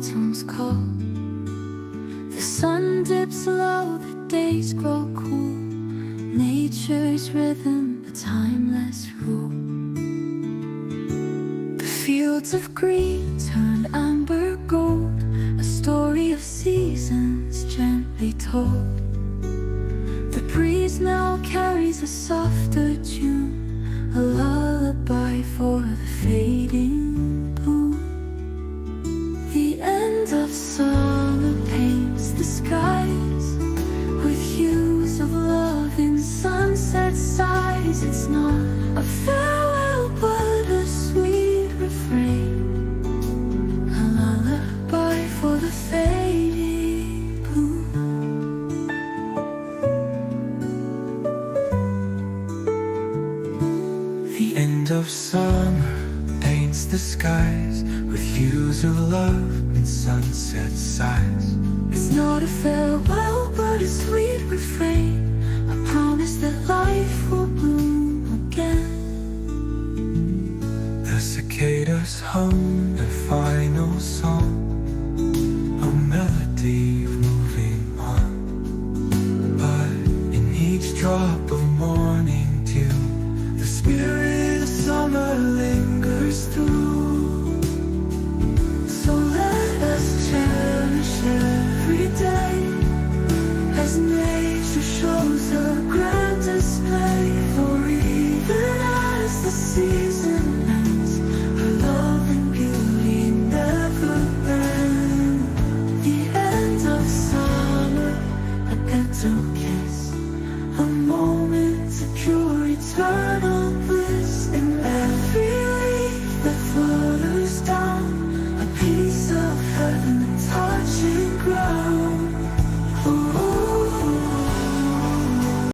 autumn's call. The sun dips low, the days grow cool. Nature's rhythm, a timeless rule. The fields of green turn amber gold, a story of seasons gently told. The breeze now carries a softer tune, a lullaby for the fading moon. The end of summer paints the skies with hues of love in sunset sighs. It's not a farewell but a sweet refrain, a lullaby for the fading moon. The end of summer paints the skies with hues of love in sunset sighs. It's not a farewell but a sweet refrain, a promise that life will bloom again. The cicadas hum their final song, a melody of moving on. But in each drop of morning dew, the spirit of summer lingers through. So let us cherish every day as nature shows a grand display. For even as the season ends, her love and beauty never end. The end of summer, a gentle kiss, a moment of pure eternal